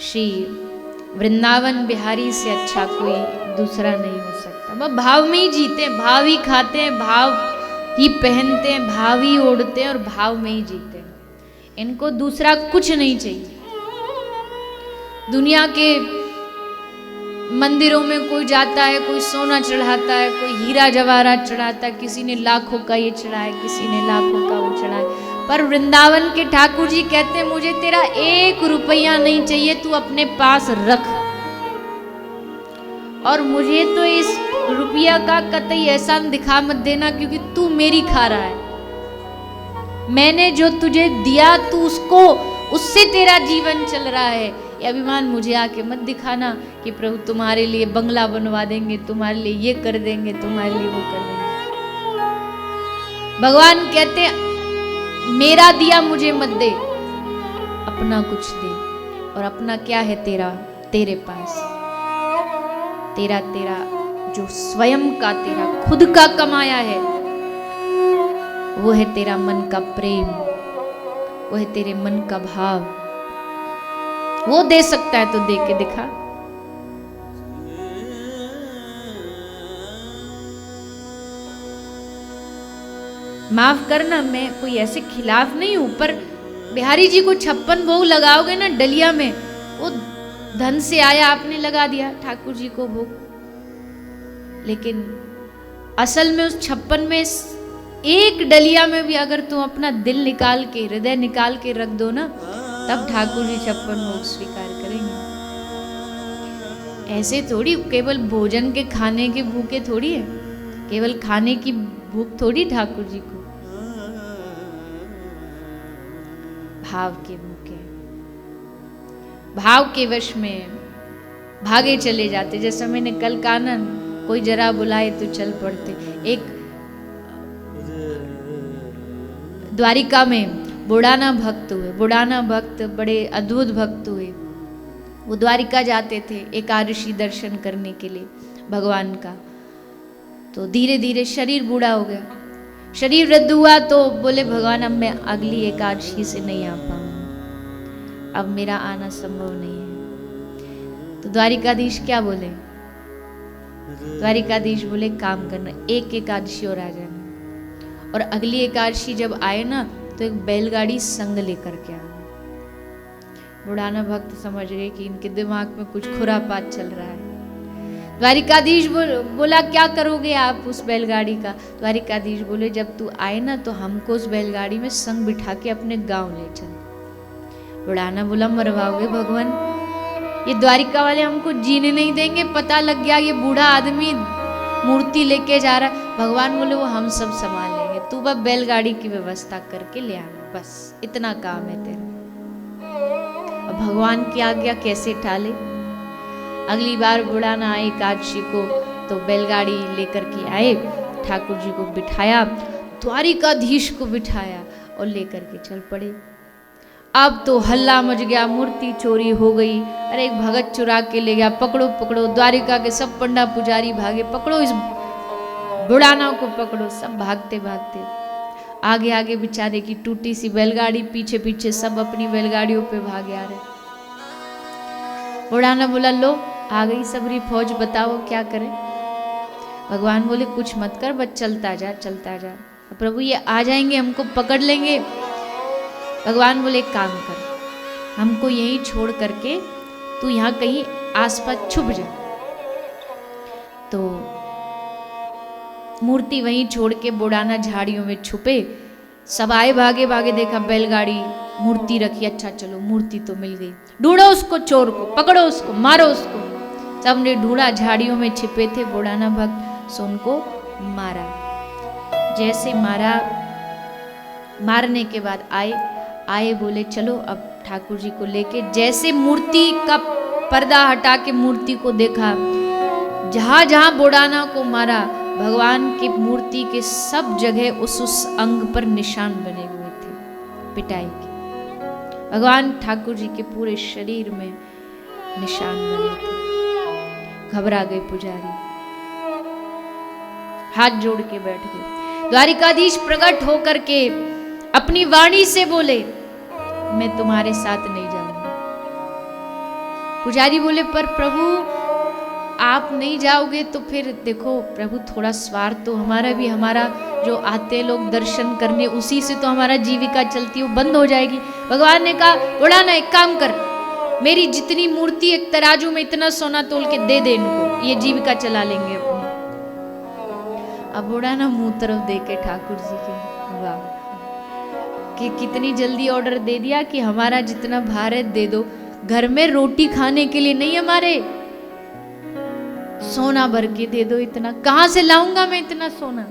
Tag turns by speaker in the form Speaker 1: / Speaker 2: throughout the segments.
Speaker 1: श्री वृंदावन बिहारी से अच्छा कोई दूसरा नहीं हो सकता। वह भाव में ही जीते हैं, भाव ही खाते हैं, भाव ही पहनते हैं, भाव ही ओढ़ते हैं और भाव में ही जीते हैं। इनको दूसरा कुछ नहीं चाहिए। दुनिया के मंदिरों में कोई जाता है, कोई सोना चढ़ाता है, कोई हीरा जवाहरात चढ़ाता है, किसी ने लाखों का ये चढ़ाया, किसी ने लाखों का वो चढ़ाया। पर वृंदावन के ठाकुर जी कहते हैं मुझे तेरा 1 रुपया नहीं चाहिए, तू अपने पास रख। और मुझे तो इस रुपया का कतई एहसान दिखा मत देना, क्योंकि तू मेरी खा रहा है। मैंने जो तुझे दिया तू उसको, उससे तेरा जीवन चल रहा है। ये अभिमान मुझे आके मत दिखाना कि प्रभु तुम्हारे लिए बंगला बनवा देंगे, तुम्हारे लिए ये कर देंगे, तुम्हारे लिए वो कर देंगे। भगवान कहते हैं मेरा दिया मुझे मत दे, अपना कुछ दे। और अपना क्या है तेरा, तेरे पास तेरा जो स्वयं का तेरा खुद का कमाया है, वो है तेरा मन का प्रेम, वो है तेरे मन का भाव। वो दे सकता है तो दे के दिखा। माफ करना, मैं कोई ऐसे खिलाफ नहीं हूं, पर बिहारी जी को 56 भोग लगाओगे ना डलिया में, वो धन से आया, आपने लगा दिया ठाकुर जी को भोग। लेकिन असल में उस 56 में एक डलिया में भी अगर तुम अपना दिल निकाल के, हृदय निकाल के रख दो ना, तब ठाकुर जी 56 भोग स्वीकार करेंगे। ऐसे थोड़ी केवल भोजन के खाने के भूखे थोड़ी है, केवल खाने की भूख थोड़ी ठाकुर जी को, भाव के भूखे, भाव के वश में भागे चले जाते। जैसा मैंने कल कहा ना, कोई जरा बुलाए तो चल पड़ते। एक द्वारिका में बुढ़ाना भक्त हुए, बुढ़ाना भक्त बड़े अद्भुत भक्त हुए। वो द्वारिका जाते थे एकादशी दर्शन करने के लिए भगवान का। तो धीरे धीरे शरीर बूढ़ा हो गया, शरीर वृद्ध हुआ, तो बोले भगवान अब मैं अगली एकादशी से नहीं आ पाऊंगा, अब मेरा आना संभव नहीं है। तो द्वारिकाधीश क्या बोले? द्वारिकाधीश बोले काम करना, एक एकादशी और आ जाना, और अगली एकादशी जब आए ना तो एक बैलगाड़ी संग लेकर के आना। बुढ़ाना भक्त समझ गए कि इनके दिमाग में कुछ खुरापात चल रहा है। द्वारिकाधीश बोला क्या करोगे आप उस बैलगाड़ी का? द्वारिकाधीश बोले जब तू आए ना तो हमको उस बैलगाड़ी में संग बिठा के अपने गांव ले चल। बुढ़ाना बोला मरवाओगे भगवान, ये द्वारिका वाले हमको जीने नहीं देंगे, पता लग गया ये बूढ़ा आदमी मूर्ति लेके जा रहा है। भगवान बोले वो हम सब संभाल लेंगे, तू बस बैलगाड़ी की व्यवस्था करके ले आना, बस इतना काम है तेरा। अब भगवान की आज्ञा कैसे टाले? अगली बार बुढ़ाना आए एकादशी को तो बैलगाड़ी लेकर के आए, ठाकुर जी को बिठाया, द्वारिकाधीश को बिठाया और लेकर के चल पड़े। अब तो हल्ला मच गया, मूर्ति चोरी हो गई, अरे एक भगत चुरा के ले गया, पकड़ो पकड़ो। द्वारिका के सब पंडा पुजारी भागे, पकड़ो इस बुढ़ाना को पकड़ो। सब भागते भागते आगे आगे बेचारे की टूटी सी बैलगाड़ी, पीछे पीछे सब अपनी बैलगाड़ियों पे भागे आ रहे। बुढ़ाना बोला लो आ गई सबरी फौज, बताओ क्या करें? भगवान बोले कुछ मत कर, बस चलता जा चलता जा। प्रभु ये आ जाएंगे हमको पकड़ लेंगे। भगवान बोले एक काम कर, हमको यहीं छोड़ करके तू यहाँ कहीं आसपास छुप जा। तो मूर्ति वहीं छोड़ के बुढ़ाना झाड़ियों में छुपे। सब आए भागे भागे, देखा बैलगाड़ी मूर्ति रखी, अच्छा चलो मूर्ति तो मिल गई, ढूंढो उसको, चोर को पकड़ो, उसको मारो उसको। सबने ढूंढा, झाड़ियों में छिपे थे बुढ़ाना भक्त, सो उनको मारा। जैसे मारा, मारने के बाद आए बोले चलो अब ठाकुर जी को लेके। जैसे मूर्ति का पर्दा हटा के मूर्ति को देखा, जहां जहां बुढ़ाना को मारा भगवान की मूर्ति के सब जगह उस अंग पर निशान बने हुए थे पिटाई के। भगवान ठाकुर जी के पूरे शरीर में निशान बने थे। घबरा गए पुजारी, हाथ जोड़ के बैठ गए। द्वारिकाधीश प्रकट होकर के अपनी वाणी से बोले मैं तुम्हारे साथ नहीं जाऊंगा। पुजारी बोले पर प्रभु आप नहीं जाओगे तो फिर देखो प्रभु थोड़ा स्वार्थ तो हमारा भी, हमारा जो आते हैं लोग दर्शन करने उसी से तो हमारा जीविका चलती है, वो बंद हो जाएगी। भगवान ने कहा बोला ना एक काम कर, मेरी जितनी मूर्ति एक तराजू में इतना सोना तोल के दे दे इनको, ये जीविका चला लेंगे अपनी। अब बूढ़ा ना मुंह तरफ देखे ठाकुर जी के, वाह कि कितनी जल्दी ऑर्डर दे दिया कि हमारा जितना भार है दे दो, घर में रोटी खाने के लिए नहीं हमारे, सोना भर के दे दो। इतना कहां से लाऊंगा मैं इतना सोना?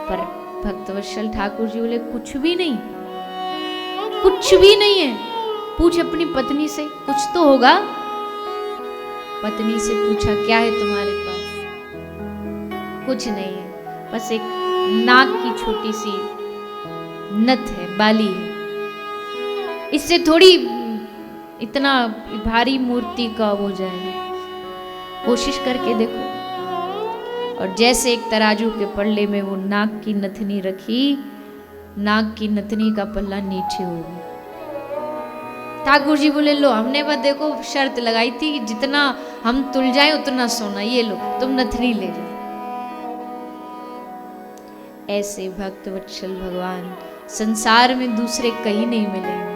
Speaker 1: पर भक्तवत्सल ठाकुर जी बोले कुछ भी नहीं, कुछ भी नहीं है। पूछ अपनी पत्नी से, कुछ तो होगा। पत्नी से पूछा क्या है तुम्हारे पास? कुछ नहीं है, बस एक नाक की छोटी सी नथ है, बाली है, इससे थोड़ी इतना भारी मूर्ति का हो जाएगा, कोशिश करके देखो। और जैसे एक तराजू के पल्ले में वो नाक की नथनी रखी, नाक की नथनी का पल्ला नीचे हो गया। ठाकुर जी बोले लो, हमने बस देखो शर्त लगाई थी कि जितना हम तुल जाए उतना सोना, ये लो तुम नथनी ले जाओ। ऐसे भक्त वत्सल भगवान संसार में दूसरे कहीं नहीं मिलेंगे।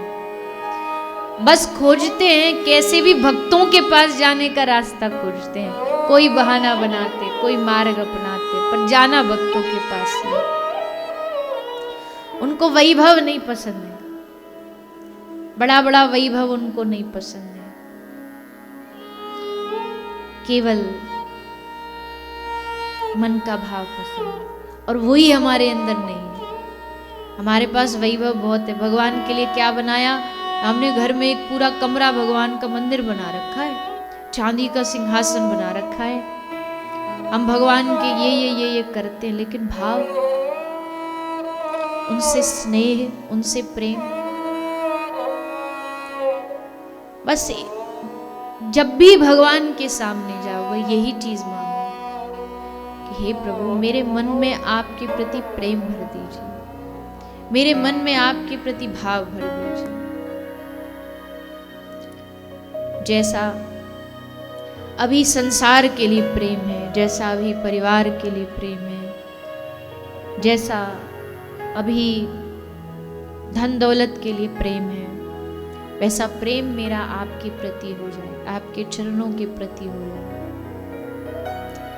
Speaker 1: बस खोजते हैं कैसे भी भक्तों के पास जाने का रास्ता खोजते हैं, कोई बहाना बनाते, कोई मार्ग अपनाते, पर जाना भक्तों के पास है। उनको वैभव नहीं पसंद है, बड़ा बड़ा वैभव उनको नहीं पसंद है, केवल मन का भाव पसंद है। और वही हमारे अंदर नहीं है। हमारे पास वैभव बहुत है। भगवान के लिए क्या बनाया हमने? घर में एक पूरा कमरा भगवान का मंदिर बना रखा है, चांदी का सिंहासन बना रखा है। हम भगवान के ये करते हैं, लेकिन भाव, उनसे स्नेह, उनसे प्रेम, बस जब भी भगवान के सामने जाओ वह यही चीज मांगो कि हे प्रभु मेरे मन में आपके प्रति प्रेम भर दीजिए, मेरे मन में आपके प्रति भाव भर दीजिए। जैसा अभी संसार के लिए प्रेम है, जैसा अभी परिवार के लिए प्रेम है, जैसा अभी धन दौलत के लिए प्रेम है, वैसा प्रेम मेरा आपके प्रति हो जाए, आपके चरणों के प्रति हो जाए।